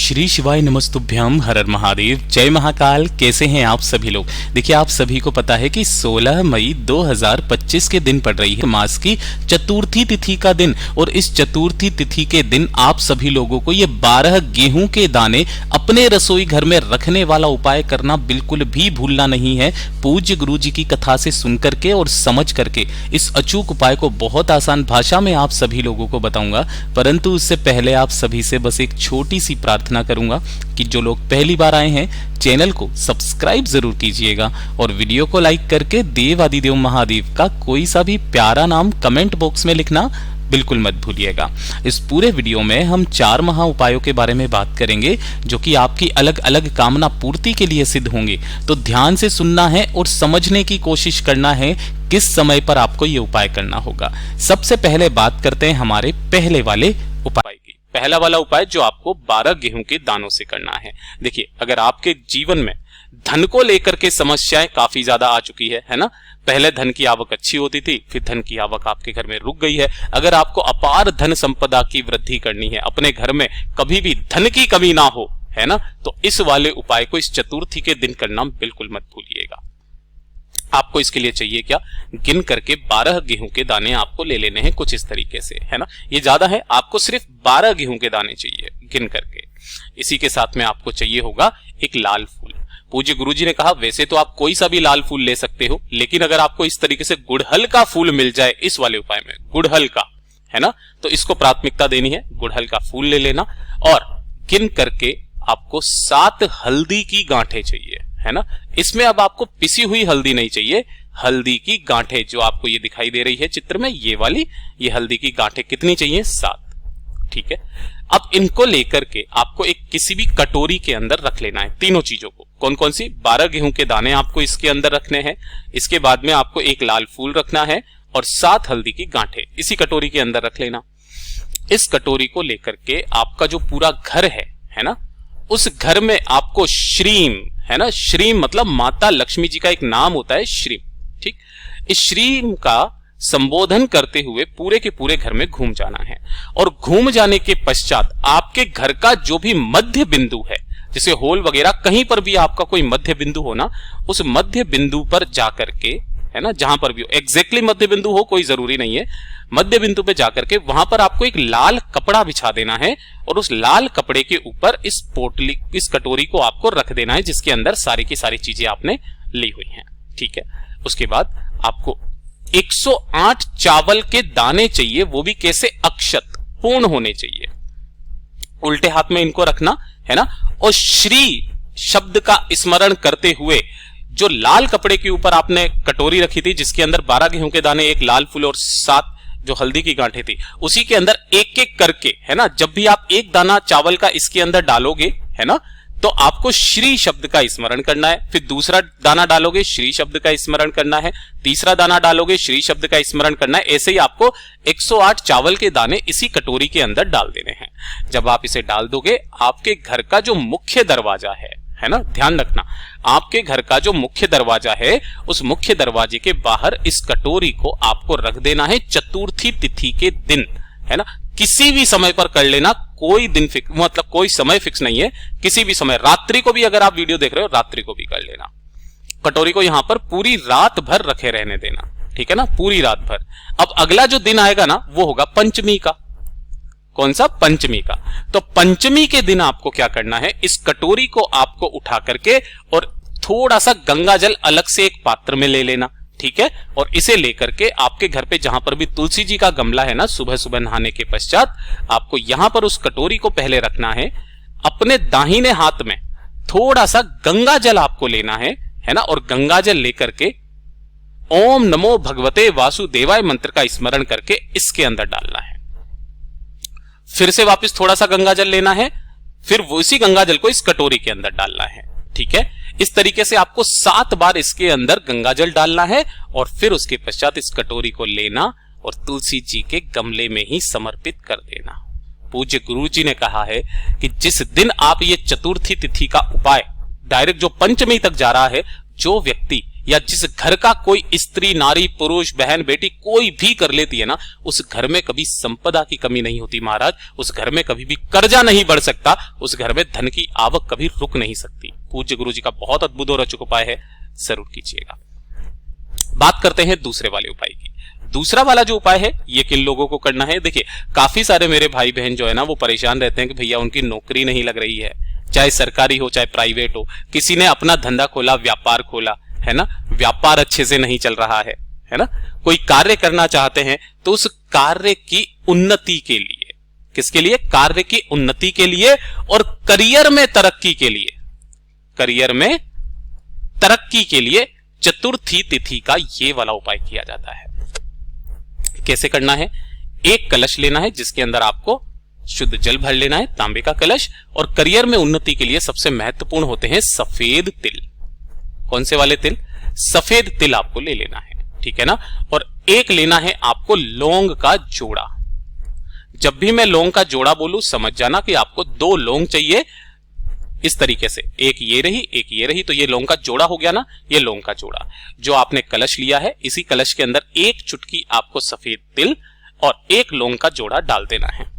श्री शिवाय नमस्तुभ्यम, हर हर महादेव, जय महाकाल। कैसे हैं आप सभी लोग। देखिए, आप सभी को पता है कि 16 मई 2025 के दिन पड़ रही है मास की चतुर्थी तिथि का दिन, और इस चतुर्थी तिथि के दिन आप सभी लोगों को ये 12 गेहूं के दाने अपने रसोई घर में रखने वाला उपाय करना बिल्कुल भी भूलना नहीं है। पूज्य गुरु जी की कथा से सुन करके और समझ करके इस अचूक उपाय को बहुत आसान भाषा में आप सभी लोगों को बताऊंगा, परंतु उससे पहले आप सभी से बस एक छोटी सी प्रार्थना करूंगा कि जो लोग पहली बार आए हैं चैनल को सब्सक्राइब जरूर कीजिएगा और वीडियो को लाइक करके देव आदिदेव महादेव का कोई सा भी प्यारा नाम कमेंट बॉक्स में लिखना बिल्कुल मत भूलिएगा। इस पूरे वीडियो में हम 4 महा उपायों के बारे में बात करेंगे जो कि आपकी अलग अलग कामना पूर्ति के लिए सिद्ध होंगे। तो ध्यान से सुनना है और समझने की कोशिश करना है किस समय पर आपको ये उपाय करना होगा। सबसे पहले बात करते हैं हमारे पहले वाले उपाय की। पहला वाला उपाय जो आपको 12 गेहूं के दानों से करना है। देखिए, अगर आपके जीवन में धन को लेकर के समस्याएं काफी ज्यादा आ चुकी है ना। पहले धन की आवक अच्छी होती थी, फिर धन की आवक आपके घर में रुक गई है। अगर आपको अपार धन संपदा की वृद्धि करनी है, अपने घर में कभी भी धन की कमी ना हो, है ना, तो इस वाले उपाय को इस चतुर्थी के दिन करना बिल्कुल मत भूलिएगा। आपको इसके लिए चाहिए क्या, गिन करके 12 गेहूं के दाने आपको ले लेने हैं कुछ इस तरीके से, है ना। ये ज्यादा है, आपको सिर्फ 12 गेहूं के दाने चाहिए गिन करके। इसी के साथ में आपको चाहिए होगा एक लाल फूल। पूज्य गुरुजी ने कहा वैसे तो आप कोई सा भी लाल फूल ले सकते हो, लेकिन अगर आपको इस तरीके से गुड़हल का फूल मिल जाए इस वाले उपाय में, गुड़हल का, है ना, तो इसको प्राथमिकता देनी है। गुड़हल का फूल ले लेना और गिन करके आपको 7 हल्दी की गांठें चाहिए, है ना। इसमें अब आपको पिसी हुई हल्दी नहीं चाहिए, हल्दी की गांठें जो आपको ये दिखाई दे रही है चित्र में, ये वाली, ये हल्दी की गांठें कितनी चाहिए, 7। ठीक है। अब इनको लेकर के आपको एक किसी भी कटोरी के अंदर रख लेना है तीनों चीजों को। कौन कौन सी, 12 गेहूं के दाने आपको इसके अंदर रखने हैं, इसके बाद में आपको एक लाल फूल रखना है और 7 हल्दी की गांठें इसी कटोरी के अंदर रख लेना। इस कटोरी को लेकर के आपका जो पूरा घर है ना, उस घर में आपको श्रीम, है ना, श्रीम मतलब माता लक्ष्मी जी का एक नाम होता है श्रीम, ठीक। इस श्रीम का संबोधन करते हुए पूरे के पूरे घर में घूम जाना है, और घूम जाने के पश्चात आपके घर का जो भी मध्य बिंदु है, जैसे होल वगैरह कहीं पर भी आपका कोई मध्य बिंदु हो ना, उस मध्य बिंदु पर जाकर के, है ना, जहां पर भी हो, एग्जैक्टली मध्य बिंदु हो कोई जरूरी नहीं है, मध्य बिंदु पे जाकर के वहां पर आपको एक लाल कपड़ा बिछा देना है और उस लाल कपड़े के ऊपर इस पोटली, इस कटोरी को आपको रख देना है जिसके अंदर सारी की सारी चीजें आपने ली हुई हैं, ठीक है। उसके बाद आपको 108 चावल के दाने चाहिए, वो भी कैसे, अक्षत पूर्ण होने चाहिए, उल्टे हाथ में इनको रखना, है ना। और श्री शब्द का स्मरण करते हुए जो लाल कपड़े के ऊपर आपने कटोरी रखी थी जिसके अंदर 12 गेहूं के दाने, एक लाल फूल और 7 जो हल्दी की गांठें थी, उसी के अंदर एक एक करके, है ना, जब भी आप एक दाना चावल का इसके अंदर डालोगे, है ना, तो आपको श्री शब्द का स्मरण करना है। फिर दूसरा दाना डालोगे, श्री शब्द का स्मरण करना है। तीसरा दाना डालोगे, श्री शब्द का स्मरण करना है। ऐसे ही आपको 108 चावल के दाने इसी कटोरी के अंदर डाल देने हैं। जब आप इसे डाल दोगे, आपके घर का जो मुख्य दरवाजा है ना, ध्यान रखना, आपके घर का जो मुख्य दरवाजा है, उस मुख्य दरवाजे के बाहर इस कटोरी को आपको रख देना है चतुर्थी तिथि के दिन, है ना। किसी भी समय पर कर लेना, कोई दिन फिक्स, मतलब कोई समय फिक्स नहीं है, किसी भी समय, रात्रि को भी अगर आप वीडियो देख रहे हो रात्रि को भी कर लेना। कटोरी को यहां पर पूरी रात भर रखे रहने देना, ठीक है ना, पूरी रात भर। अब अगला जो दिन आएगा ना, वो होगा पंचमी का। कौन सा, पंचमी का। तो पंचमी के दिन आपको क्या करना है, इस कटोरी को आपको उठा करके और थोड़ा सा गंगा जल अलग से एक पात्र में ले लेना, ठीक है। और इसे लेकर के आपके घर पे जहां पर भी तुलसी जी का गमला है ना, सुबह सुबह नहाने के पश्चात आपको यहां पर उस कटोरी को पहले रखना है। अपने दाहिने हाथ में थोड़ा सा गंगा जल आपको लेना है ना, और गंगा जल लेकर के ओम नमो भगवते वासुदेवाय मंत्र का स्मरण करके इसके अंदर डालना है। फिर से वापस थोड़ा सा गंगा जल लेना है, फिर वो इसी गंगा जल को इस कटोरी के अंदर डालना है, ठीक है। इस तरीके से आपको 7 बार इसके अंदर गंगा जल डालना है और फिर उसके पश्चात इस कटोरी को लेना और तुलसी जी के गमले में ही समर्पित कर देना। पूज्य गुरु जी ने कहा है कि जिस दिन आप ये चतुर्थी तिथि का उपाय, डायरेक्ट जो पंचमी तक जा रहा है, जो व्यक्ति या जिस घर का कोई स्त्री, नारी, पुरुष, बहन, बेटी कोई भी कर लेती है ना, उस घर में कभी संपदा की कमी नहीं होती महाराज, उस घर में कभी भी कर्जा नहीं बढ़ सकता, उस घर में धन की आवक कभी रुक नहीं सकती। पूज्य गुरु जी का बहुत अद्भुत और अचूक उपाय है, जरूर कीजिएगा। बात करते हैं दूसरे वाले उपाय की। दूसरा वाला जो उपाय है ये किन लोगों को करना है? देखिए, काफी सारे मेरे भाई बहन जो है ना वो परेशान रहते हैं कि भैया उनकी नौकरी नहीं लग रही है, चाहे सरकारी हो चाहे प्राइवेट हो, किसी ने अपना धंधा खोला, व्यापार खोला है ना, व्यापार अच्छे से नहीं चल रहा है ना, कोई कार्य करना चाहते हैं तो उस कार्य की उन्नति के लिए, किसके लिए? कार्य की उन्नति के लिए और करियर में तरक्की के लिए, करियर में तरक्की के लिए चतुर्थी तिथि का ये वाला उपाय किया जाता है। कैसे करना है? एक कलश लेना है जिसके अंदर आपको शुद्ध जल भर लेना है, तांबे का कलश, और करियर में उन्नति के लिए सबसे महत्वपूर्ण होते हैं सफेद तिल। कौन से वाले तिल? सफेद तिल आपको ले लेना है, ठीक है ना। और एक लेना है आपको लौंग का जोड़ा। जब भी मैं लौंग का जोड़ा बोलूं समझ जाना कि आपको 2 लौंग चाहिए, इस तरीके से, एक ये रही एक ये रही, तो ये लौंग का जोड़ा हो गया ना, ये लौंग का जोड़ा। जो आपने कलश लिया है, इसी कलश के अंदर 1 चुटकी आपको सफेद तिल और 1 लौंग का जोड़ा डाल देना है।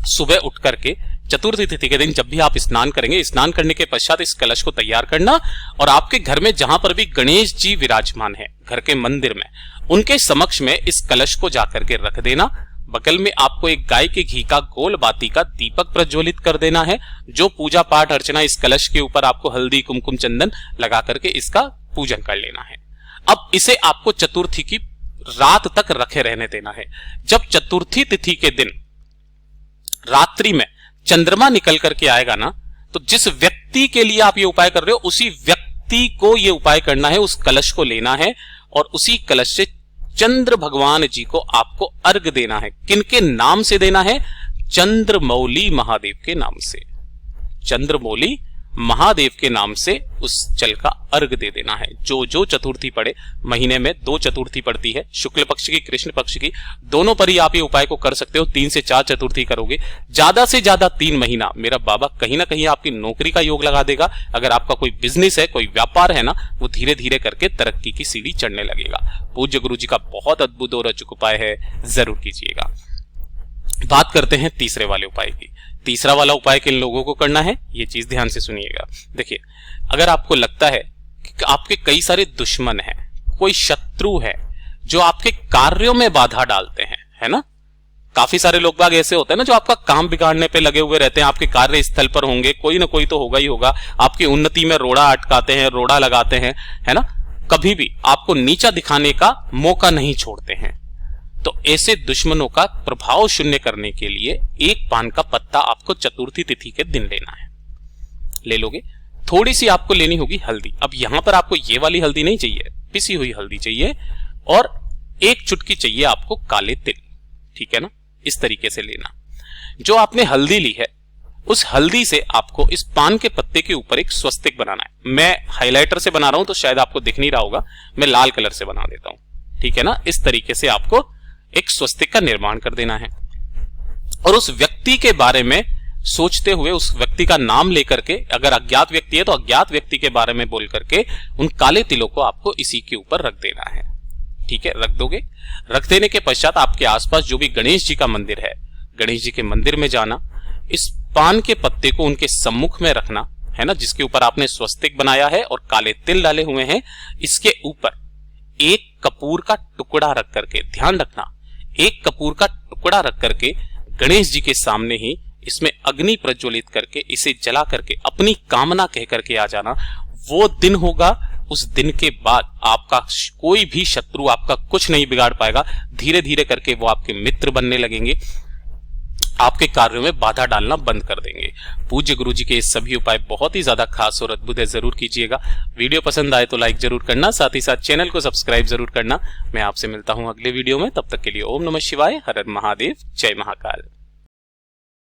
सुबह उठ करके चतुर्थी तिथि के दिन जब भी आप स्नान करेंगे, स्नान करने के पश्चात इस कलश को तैयार करना और आपके घर में जहां पर भी गणेश जी विराजमान है, घर के मंदिर में, उनके समक्ष में इस कलश को जाकर के रख देना। बगल में आपको एक गाय के घी का गोल बाती का दीपक प्रज्वलित कर देना है। जो पूजा पाठ अर्चना इस कलश के ऊपर आपको हल्दी कुमकुम चंदन लगा करके इसका पूजन कर लेना है। अब इसे आपको चतुर्थी की रात तक रखे रहने देना है। जब चतुर्थी तिथि के दिन रात्रि में चंद्रमा निकल करके आएगा ना, तो जिस व्यक्ति के लिए आप ये उपाय कर रहे हो उसी व्यक्ति को ये उपाय करना है, उस कलश को लेना है और उसी कलश से चंद्र भगवान जी को आपको अर्घ देना है। किनके नाम से देना है? चंद्रमौली महादेव के नाम से। चंद्रमौली महादेव के नाम से उस जल का अर्घ दे देना है। जो जो चतुर्थी पड़े, महीने में 2 चतुर्थी पड़ती है, शुक्ल पक्ष की, कृष्ण पक्ष की, दोनों पर ही आप ये उपाय को कर सकते हो। 3 से 4 चतुर्थी करोगे, ज्यादा से ज्यादा 3 महीना मेरा बाबा कहीं ना कहीं आपकी नौकरी का योग लगा देगा। अगर आपका कोई बिजनेस है, कोई व्यापार है ना, वो धीरे धीरे करके तरक्की की सीढ़ी चढ़ने लगेगा। पूज्य गुरु जी का बहुत अद्भुत और अचूक उपाय है, जरूर कीजिएगा। बात करते हैं तीसरे वाले उपाय की। तीसरा वाला उपाय किन लोगों को करना है, ये चीज ध्यान से सुनिएगा। देखिए, अगर आपको लगता है कि आपके कई सारे दुश्मन हैं, कोई शत्रु है जो आपके कार्यों में बाधा डालते हैं, है ना, काफी सारे लोग बाग ऐसे होते हैं ना जो आपका काम बिगाड़ने पे लगे हुए रहते हैं। आपके कार्य स्थल पर होंगे, कोई ना कोई तो होगा ही होगा, आपकी उन्नति में रोड़ा अटकाते हैं, रोड़ा लगाते हैं, है ना, कभी भी आपको नीचा दिखाने का मौका नहीं छोड़ते हैं। तो ऐसे दुश्मनों का प्रभाव शून्य करने के लिए 1 पान का पत्ता आपको चतुर्थी तिथि के दिन लेना है। ले लोगे, थोड़ी सी आपको लेनी होगी हल्दी। अब यहां पर आपको ये वाली हल्दी नहीं चाहिए, पिसी हुई हल्दी चाहिए, और 1 चुटकी चाहिए आपको काले तिल, ठीक है ना। इस तरीके से लेना। जो आपने हल्दी ली है, उस हल्दी से आपको इस पान के पत्ते के ऊपर एक स्वस्तिक बनाना है। मैं हाइलाइटर से बना रहा हूं तो शायद आपको दिख नहीं रहा होगा, मैं लाल कलर से बना देता हूं, ठीक है ना। इस तरीके से आपको एक स्वस्तिक का निर्माण कर देना है और उस व्यक्ति के बारे में सोचते हुए, उस व्यक्ति का नाम लेकर के, अगर अज्ञात व्यक्ति है तो अज्ञात व्यक्ति के बारे में बोल करके उन काले तिलों को आपको इसी के ऊपर रख देना है, ठीक है। रख दोगे, रख देने के पश्चात आपके आसपास जो भी गणेश जी का मंदिर है, गणेश जी के मंदिर में जाना, इस पान के पत्ते को उनके सम्मुख में रखना है ना, जिसके ऊपर आपने स्वस्तिक बनाया है और काले तिल डाले हुए हैं। इसके ऊपर 1 कपूर का टुकड़ा रख करके, ध्यान रखना, 1 कपूर का टुकड़ा रख करके गणेश जी के सामने ही इसमें अग्नि प्रज्वलित करके इसे जला करके अपनी कामना कह करके आ जाना। वो दिन होगा, उस दिन के बाद आपका कोई भी शत्रु आपका कुछ नहीं बिगाड़ पाएगा। धीरे धीरे करके वो आपके मित्र बनने लगेंगे, आपके कार्यों में बाधा डालना बंद कर देंगे। पूज्य गुरु जी के ये सभी उपाय बहुत ही ज्यादा खास और अद्भुत है, जरूर कीजिएगा। वीडियो पसंद आए तो लाइक जरूर करना, साथ ही साथ चैनल को सब्सक्राइब जरूर करना। मैं आपसे मिलता हूं अगले वीडियो में, तब तक के लिए ओम नमः शिवाय, हर हर महादेव, जय महाकाल।